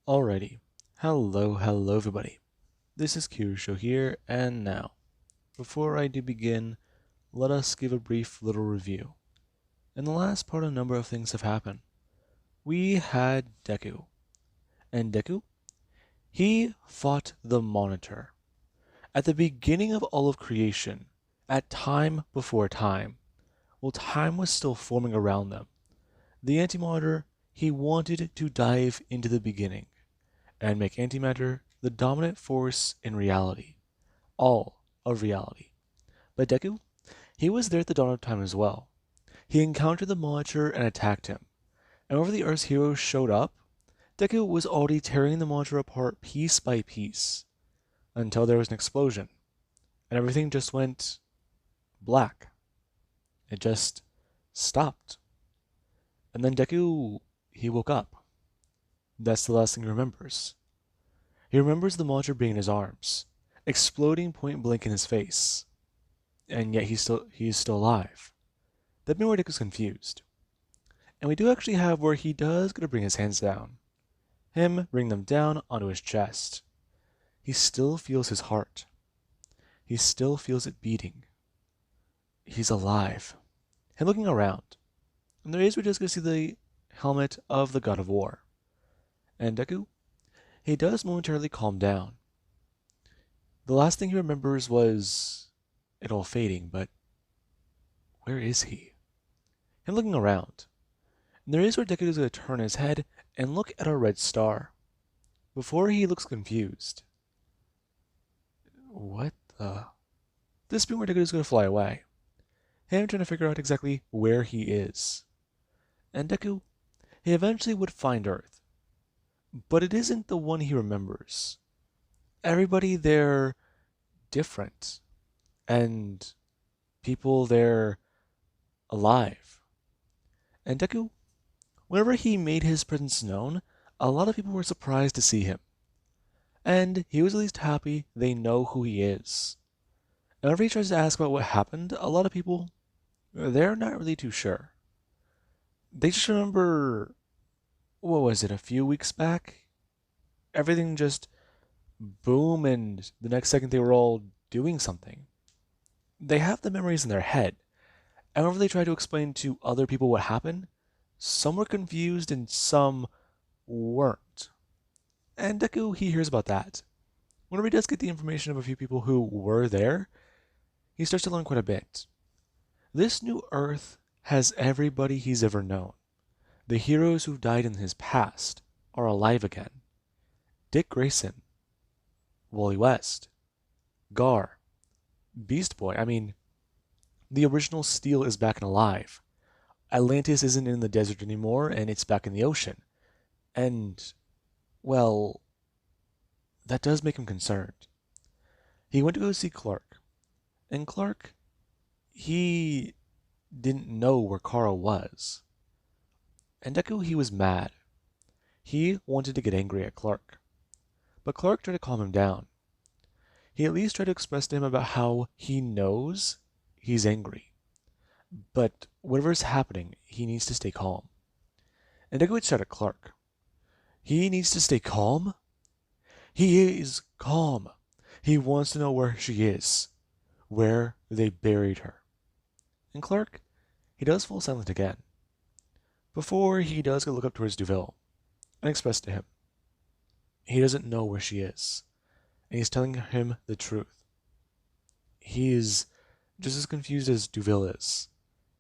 Alrighty. Hello everybody. This is Kirusho here, and now, before I do begin, let us give a brief little review. In the last part, a number of things have happened. We had Deku, and Deku, he fought the Monitor. At the beginning of all of creation, at time before time, while time was still forming around them, the Anti-Monitor, he wanted to dive into the beginning and make antimatter the dominant force in reality, all of reality. But Deku, he was there at the dawn of time as well. He encountered the Monitor and attacked him. And whenever the Earth's heroes showed up, Deku was already tearing the Monitor apart piece by piece until there was an explosion, and everything just went black. It just stopped. And then Deku, he woke up. That's the last thing he remembers. He remembers the Monitor being in his arms, exploding point blank in his face, and yet he's still alive. That made where Dick is confused. And we do actually have where he does get to bring his hands down. Him bring them down onto his chest. He still feels his heart. He still feels it beating. He's alive. And looking around, and there is we're just gonna see the helmet of the God of War. And Deku, he does momentarily calm down. The last thing he remembers was it all fading, but where is he? And looking around, and there is where Deku is going to turn his head and look at a red star. Before he looks confused. What the? This being where Deku is going to fly away. Him trying to figure out exactly where he is. And Deku, he eventually would find Earth. But it isn't the one he remembers. Everybody there different. And people there alive. And Deku, whenever he made his presence known, a lot of people were surprised to see him. And he was at least happy they know who he is. And whenever he tries to ask about what happened, a lot of people, they're not really too sure. They just remember, what was it, a few weeks back? Everything just boom, and the next second they were all doing something. They have the memories in their head, and whenever they try to explain to other people what happened, some were confused and some weren't. And Deku, he hears about that. Whenever he does get the information of a few people who were there, he starts to learn quite a bit. This new Earth has everybody he's ever known. The heroes who died in his past are alive again. Dick Grayson, Wally West, Gar, Beast Boy. The original Steel is back and alive. Atlantis isn't in the desert anymore, and it's back in the ocean. And, well, that does make him concerned. He went to go see Clark. And Clark, he didn't know where Carl was. And Deku, he was mad. He wanted to get angry at Clark. But Clark tried to calm him down. He at least tried to express to him about how he knows he's angry. But whatever's happening, he needs to stay calm. And Deku would shout at Clark. He needs to stay calm? He is calm. He wants to know where she is. Where they buried her. And Clark, he does fall silent again. Before he does go look up towards Duville and express to him. He doesn't know where she is. And he's telling him the truth. He is just as confused as Duville is.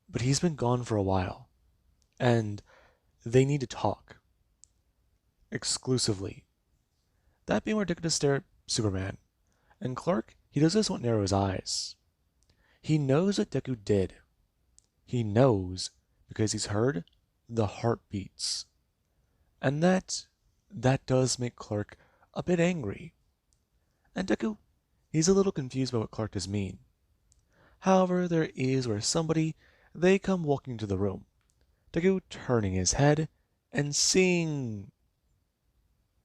But he's been gone for a while. And they need to talk. Exclusively. That being where Dick does stare at Superman. And Clark, he does this won't narrow his eyes. He knows what Deku did. He knows because he's heard the heartbeats. And that does make Clark a bit angry. And Deku, he's a little confused by what Clark does mean. However, there is where somebody, they come walking into the room. Deku turning his head and seeing...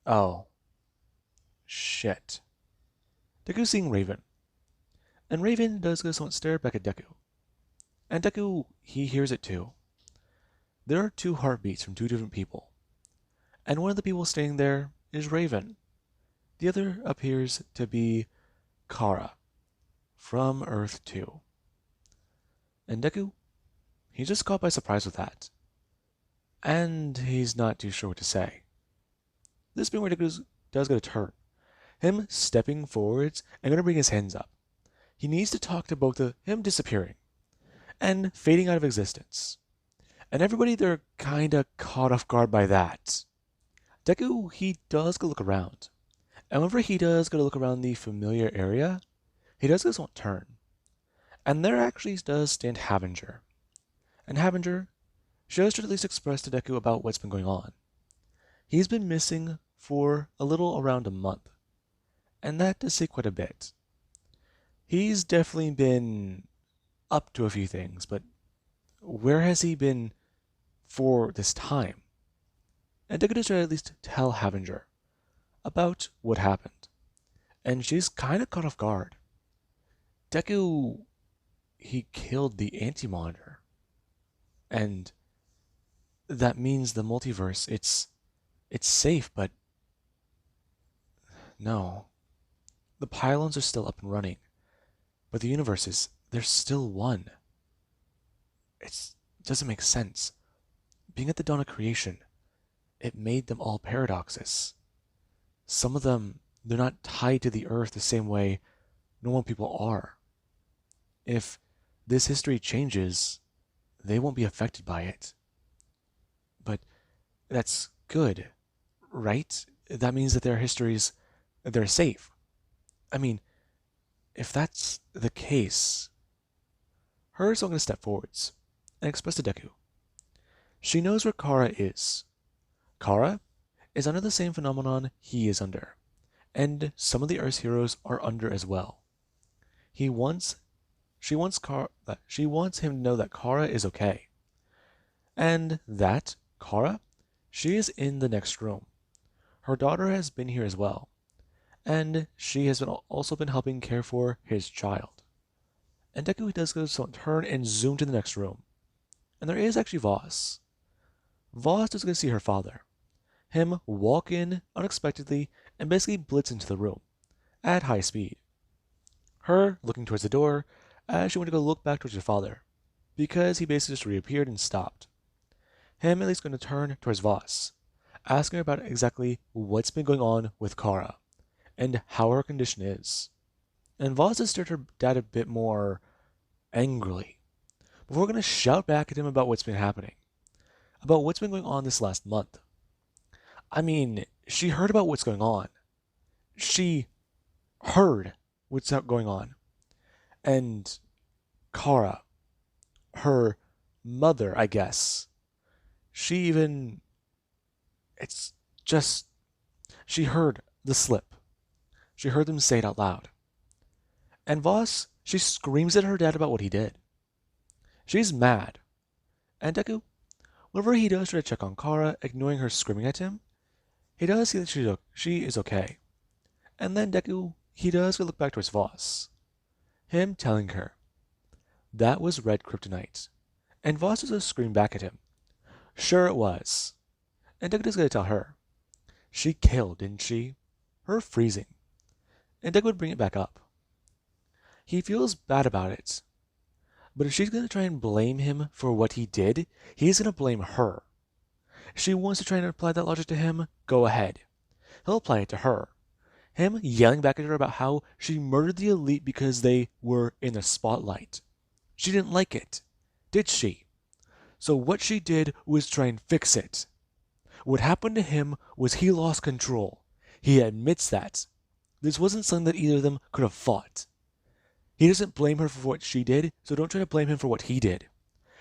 Oh. Shit. Deku seeing Raven. And Raven does go somewhat stare back at Deku. And Deku, he hears it too. There are two heartbeats from two different people. And one of the people standing there, is Raven. The other appears to be Kara from Earth 2. And Deku, he's just caught by surprise with that. And he's not too sure what to say. This being where Deku does get a turn. Him stepping forwards and gonna bring his hands up. He needs to talk to both of him disappearing and fading out of existence. And everybody, they're kinda caught off guard by that. Deku, he does go look around. And whenever he does go to look around the familiar area, he does get one turn. And there actually does stand Havinger. And Havinger, she has to at least express to Deku about what's been going on. He's been missing for a little around a month. And that does say quite a bit. He's definitely been up to a few things, but where has he been for this time? And Deku does try to at least tell Havinger about what happened. And she's kind of caught off guard. Deku, he killed the Anti-Monitor. And that means the multiverse, it's safe, but no. The pylons are still up and running, but the universes, there's still one. It doesn't make sense. Being at the dawn of creation, it made them all paradoxes. Some of them, they're not tied to the earth the same way normal people are. If this history changes, they won't be affected by it. But that's good, right? That means that their histories, they're safe. I mean, if that's the case, her is going to step forwards and express to Deku. She knows where Kara is. Kara is under the same phenomenon he is under, and some of the Earth's heroes are under as well. She wants him to know that Kara is okay, and that Kara, she is in the next room. Her daughter has been here as well, and she has also been helping care for his child. And Deku does go to turn and zoom to the next room, and there is actually Voss. Voss is going to see her father. Him walk in unexpectedly and basically blitz into the room at high speed. Her looking towards the door as she went to go look back towards her father, because he basically just reappeared and stopped. Him at least going to turn towards Voss, asking her about exactly what's been going on with Kara and how her condition is. And Voss has stared her dad a bit more angrily, before going to shout back at him about what's been happening, about what's been going on this last month. I mean, she heard about what's going on. She heard what's going on. And Kara, her mother, I guess, she heard the slip. She heard them say it out loud. And Voss, she screams at her dad about what he did. She's mad. And Deku, whenever he does try to check on Kara, ignoring her screaming at him, he does see that she is okay. And then Deku, he does look back towards Voss. Him telling her, that was red kryptonite. And Voss does scream back at him. Sure it was. And Deku does going to tell her. She killed, didn't she? Her freezing. And Deku would bring it back up. He feels bad about it. But if she's going to try and blame him for what he did, he's going to blame her. She wants to try and apply that logic to him, go ahead. He'll apply it to her. Him yelling back at her about how she murdered the elite because they were in the spotlight. She didn't like it, did she? So what she did was try and fix it. What happened to him was he lost control. He admits that. This wasn't something that either of them could have fought. He doesn't blame her for what she did, so don't try to blame him for what he did.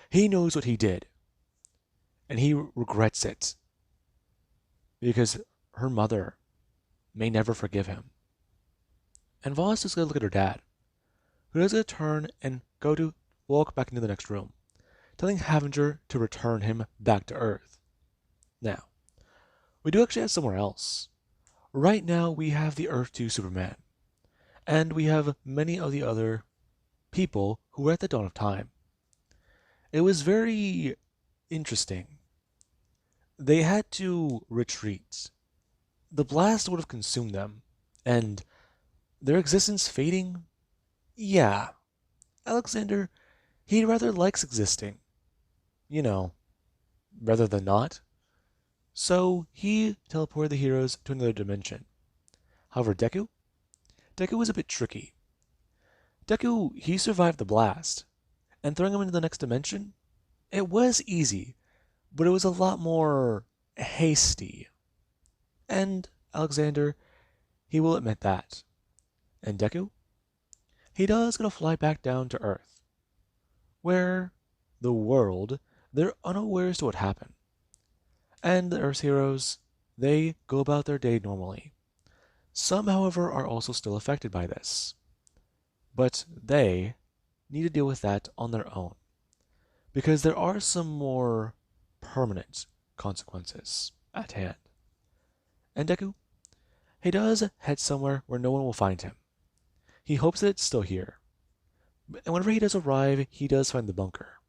He knows what he did. And he regrets it. Because her mother may never forgive him. And Voss is going to look at her dad, who is going to turn and go to walk back into the next room, telling Havinger to return him back to Earth. Now, we do actually have somewhere else. Right now, we have the Earth 2 Superman, and we have many of the other people who were at the dawn of time. It was very interesting. They had to retreat the blast would have consumed them, and their existence fading? Yeah, Alexander, he rather likes existing, you know, rather than not. So he teleported the heroes to another dimension. However, Deku was a bit tricky. Deku, he survived the blast, and throwing him into the next dimension, it was easy, but it was a lot more hasty. And Alexander, he will admit that. And Deku, he does gonna fly back down to Earth, where the world, they're unaware as to what happened. And the Earth's heroes, they go about their day normally. Some, however, are also still affected by this. But they need to deal with that on their own. Because there are some more permanent consequences at hand. And Deku, he does head somewhere where no one will find him. He hopes that it's still here. And whenever he does arrive, he does find the bunker.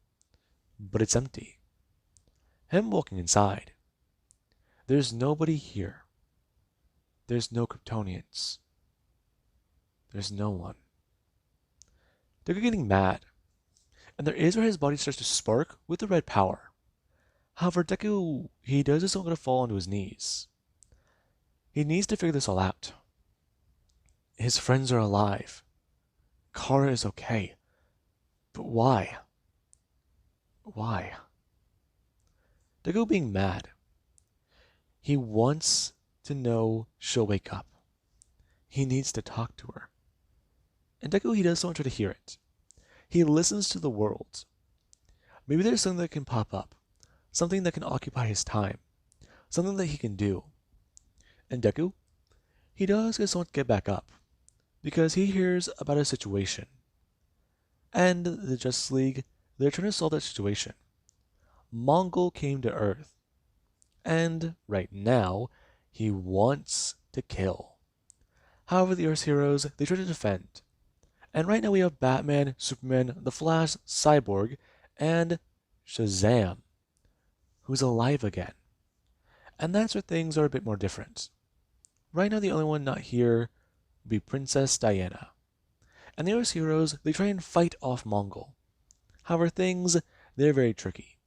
But it's empty. Him walking inside. There's nobody here. There's no Kryptonians. There's no one. Deku getting mad. And there is where his body starts to spark with the red power. However, Deku, he does just not going to fall onto his knees. He needs to figure this all out. His friends are alive. Kara is okay. But why? Why? Deku being mad. He wants to know she'll wake up. He needs to talk to her. And Deku, he does not try to hear it. He listens to the world. Maybe there's something that can pop up. Something that can occupy his time. Something that he can do. And Deku, he does just want to get back up. Because he hears about a situation. And the Justice League, they're trying to solve that situation. Mongol came to Earth. And right now, he wants to kill. However, the Earth's heroes, they try to defend. And right now we have Batman, Superman, The Flash, Cyborg, and Shazam, who's alive again. And that's where things are a bit more different. Right now the only one not here would be Princess Diana. And the Earth's heroes, they try and fight off Mongol. However, things, they're very tricky.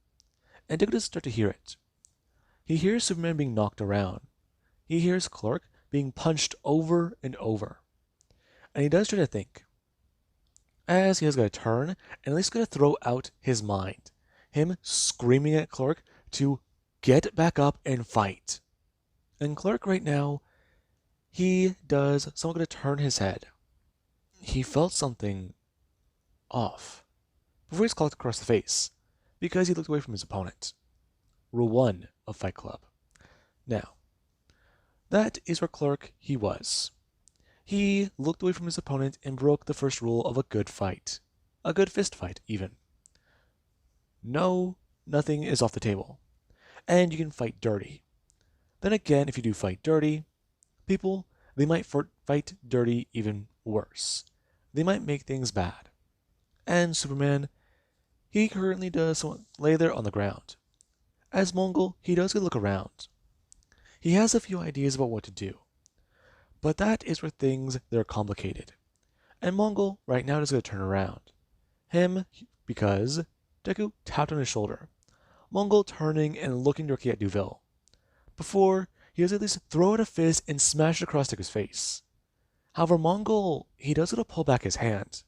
And Deku doesn't start to hear it. He hears Superman being knocked around. He hears Clark being punched over and over. And he does try to think. As he has got to turn, and at least got to throw out his mind. Him screaming at Clark to get back up and fight. And Clark right now, he does somewhat going to turn his head. He felt something off before he's clocked across the face because he looked away from his opponent. Rule 1 of Fight Club. Now, that is where Clark he was. He looked away from his opponent and broke the first rule of a good fight. A good fist fight, even. No, nothing is off the table. And you can fight dirty. Then again, if you do fight dirty, people, they might fight dirty even worse. They might make things bad. And Superman, he currently does lay there on the ground. As Mongol, he does get a look around. He has a few ideas about what to do. But that is where things, they're complicated. And Mongol, right now, is going to turn around. Him, because Deku tapped on his shoulder. Mongol turning and looking directly at Duville. Before, he does at least throw out a fist and smash it across Deku's face. However, Mongol, he does going to pull back his hand.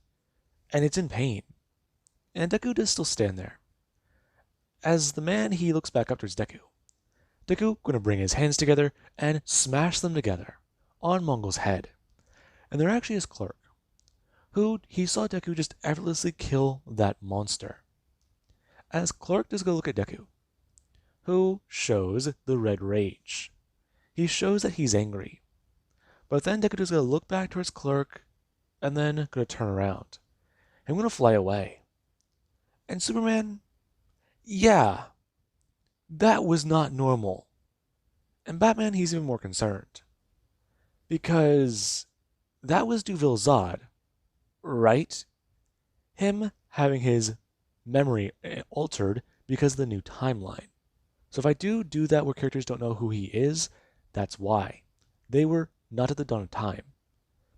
And it's in pain. And Deku does still stand there. As the man, he looks back up towards Deku. Deku going to bring his hands together and smash them together on Mongol's head. And there actually is Clark, who he saw Deku just effortlessly kill that monster. As Clark does go look at Deku, who shows the red rage. He shows that he's angry. But then Deku is going to look back towards Clark and then going to turn around. I'm going to fly away. And Superman, yeah, that was not normal. And Batman, he's even more concerned. Because that was Duville Zod, right? Him having his memory altered because of the new timeline. So if I do that where characters don't know who he is, that's why. They were not at the dawn of time.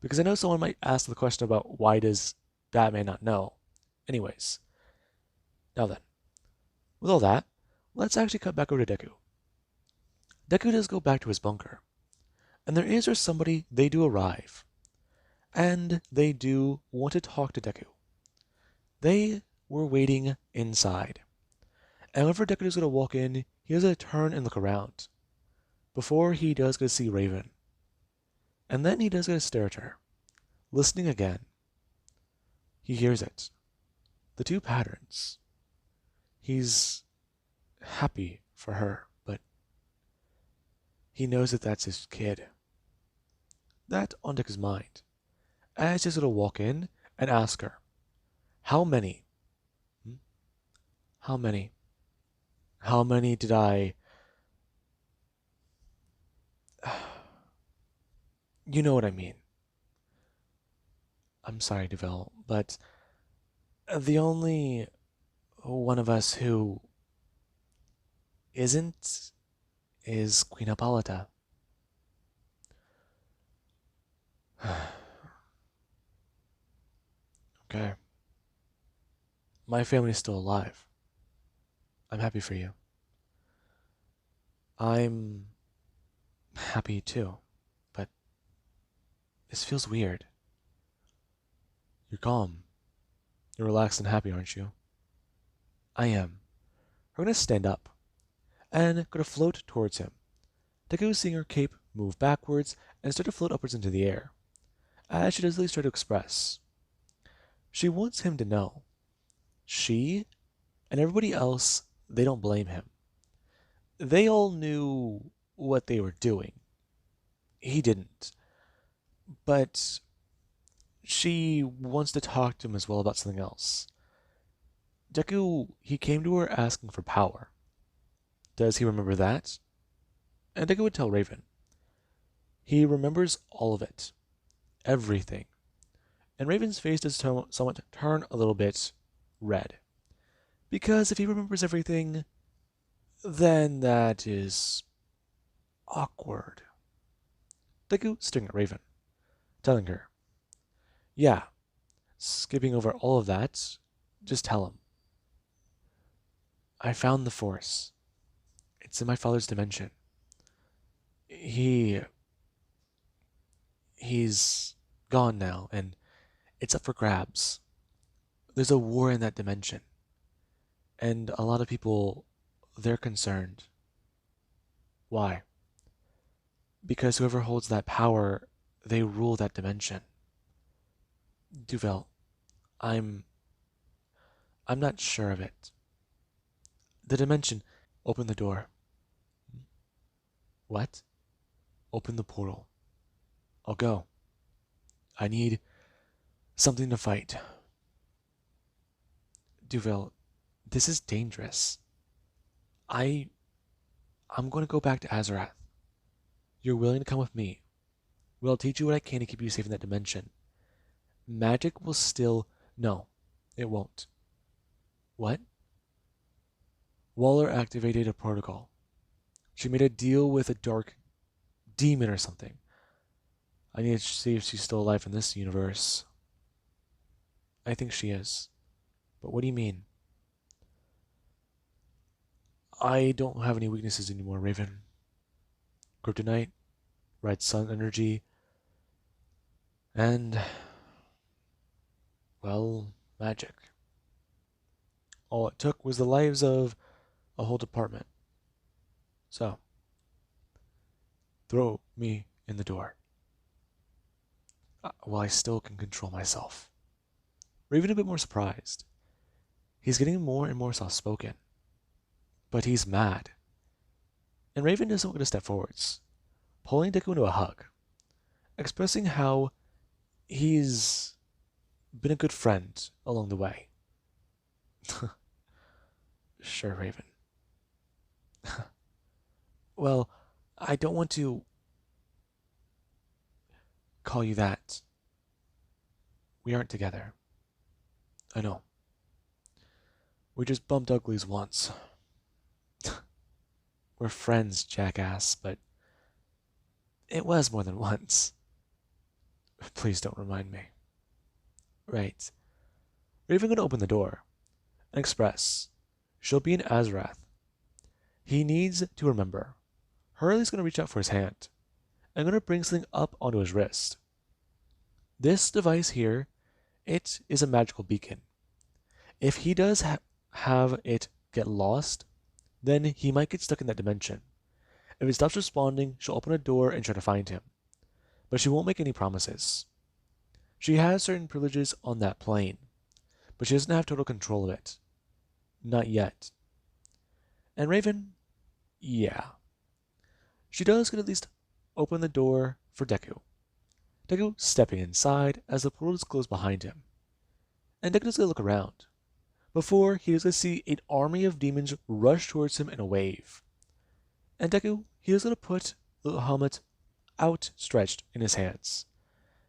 Because I know someone might ask the question about why does Batman not know? Anyways, now then, with all that, let's actually cut back over to Deku. Deku does go back to his bunker, and there is or somebody they do arrive, and they do want to talk to Deku. They were waiting inside, and whenever Deku is going to walk in, he has to turn and look around before he does get to see Raven, and then he does get to stare at her, listening again. He hears it, the two patterns. He's happy for her, but he knows that that's his kid. That on Deku's mind, as he's going to walk in and ask her, how many? Hmm? How many? How many did I... You know what I mean. I'm sorry, Deville, but the only one of us who isn't is Queen Hippolyta. Okay. My family's still alive. I'm happy for you. I'm happy too, but this feels weird. You're calm. You're relaxed and happy, aren't you? I am. We're gonna stand up and gonna float towards him. Deku is seeing her cape move backwards and start to float upwards into the air, as she does at least try to express. She wants him to know. She and everybody else, they don't blame him. They all knew what they were doing. He didn't. But she wants to talk to him as well about something else. Deku, he came to her asking for power. Does he remember that? And Deku would tell Raven. He remembers all of it. Everything. And Raven's face does somewhat turn a little bit red. Because if he remembers everything, then that is awkward. Deku staring at Raven, telling her, yeah, skipping over all of that, just tell him. I found the Force. It's in my father's dimension. He's gone now, and it's up for grabs. There's a war in that dimension. And a lot of people, they're concerned. Why? Because whoever holds that power, they rule that dimension. Duvel, I'm not sure of it. The dimension, open the door. What? Open the portal. I'll go. I need something to fight. Duvel, this is dangerous. I'm going to go back to Azarath. You're willing to come with me. We'll teach you what I can to keep you safe in that dimension. Magic will still... No, it won't. What? Waller activated a protocol. She made a deal with a dark demon or something. I need to see if she's still alive in this universe. I think she is. But what do you mean? I don't have any weaknesses anymore, Raven. Kryptonite, red sun energy, and, well, magic. All it took was the lives of a whole department. So, throw me in the door. While I still can control myself. Raven a bit more surprised. He's getting more and more soft-spoken. But he's mad. And Raven doesn't want to step forwards, pulling Deku into a hug, expressing how he's been a good friend along the way. Sure, Raven. Well, I don't want to call you that. We aren't together. I know. We just bumped uglies once. We're friends, jackass, but It was more than once. Please don't remind me. Right. We're even going to open the door and express. She'll be in Azrath. He needs to remember. Hurley's going to reach out for his hand. I'm going to bring something up onto his wrist. This device here, it is a magical beacon. If he does have it get lost, then he might get stuck in that dimension. If it stops responding, she'll open a door and try to find him. But she won't make any promises. She has certain privileges on that plane, but she doesn't have total control of it. Not yet. And Raven, yeah. She does get at least open the door for Deku. Deku stepping inside as the portal is closed behind him. And Deku does get to look around. Before, he does get to see an army of demons rush towards him in a wave. And Deku, he is going to put the little helmet outstretched in his hands.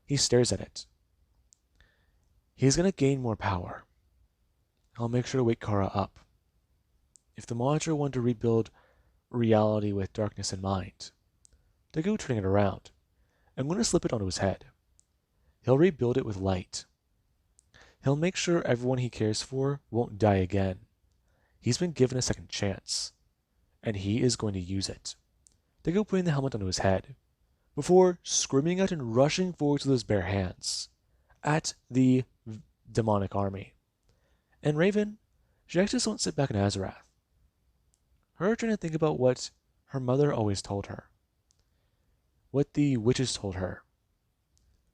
He stares at it. He's going to gain more power. I'll make sure to wake Kara up. If the monitor wanted to rebuild reality with darkness in mind, Deku turning it around. I'm going to slip it onto his head. He'll rebuild it with light. He'll make sure everyone he cares for won't die again. He's been given a second chance, and he is going to use it. Deku putting the helmet onto his head, before screaming out and rushing forward with his bare hands at the demonic army. And Raven, she actually just won't sit back in Azarath. Her trying to think about what her mother always told her. What the witches told her.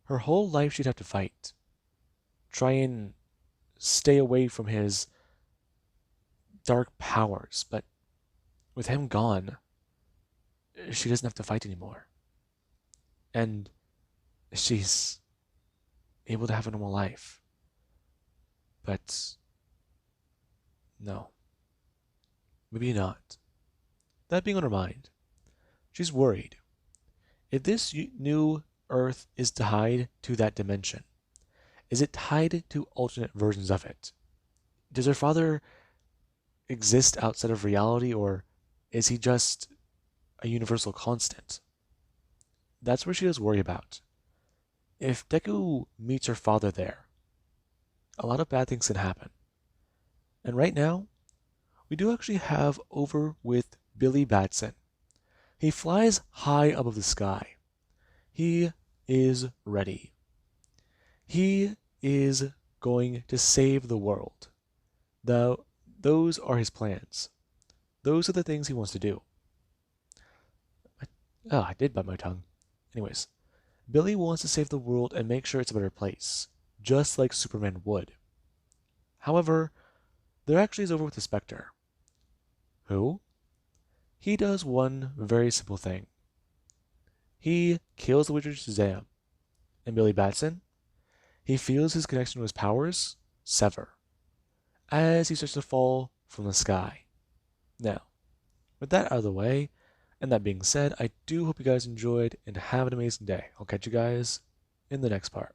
Her whole life she'd have to fight. Try and stay away from his dark powers, but with him gone, she doesn't have to fight anymore. And she's able to have a normal life. But no. Maybe not. That being on her mind, she's worried. If this new Earth is tied to that dimension, is it tied to alternate versions of it? Does her father exist outside of reality, or is he just a universal constant? That's where she does worry about. If Deku meets her father there, a lot of bad things can happen. And right now, we do actually have over with Billy Batson. He flies high above the sky. He is ready. He is going to save the world. Those are his plans. Those are the things he wants to do. I did bite my tongue. Anyways, Billy wants to save the world and make sure it's a better place, just like Superman would. However, there actually is over with the Spectre. Who? He does one very simple thing. He kills the wizard Shazam. And Billy Batson? He feels his connection to his powers sever as he starts to fall from the sky. Now, with that out of the way, and that being said, I do hope you guys enjoyed and have an amazing day. I'll catch you guys in the next part.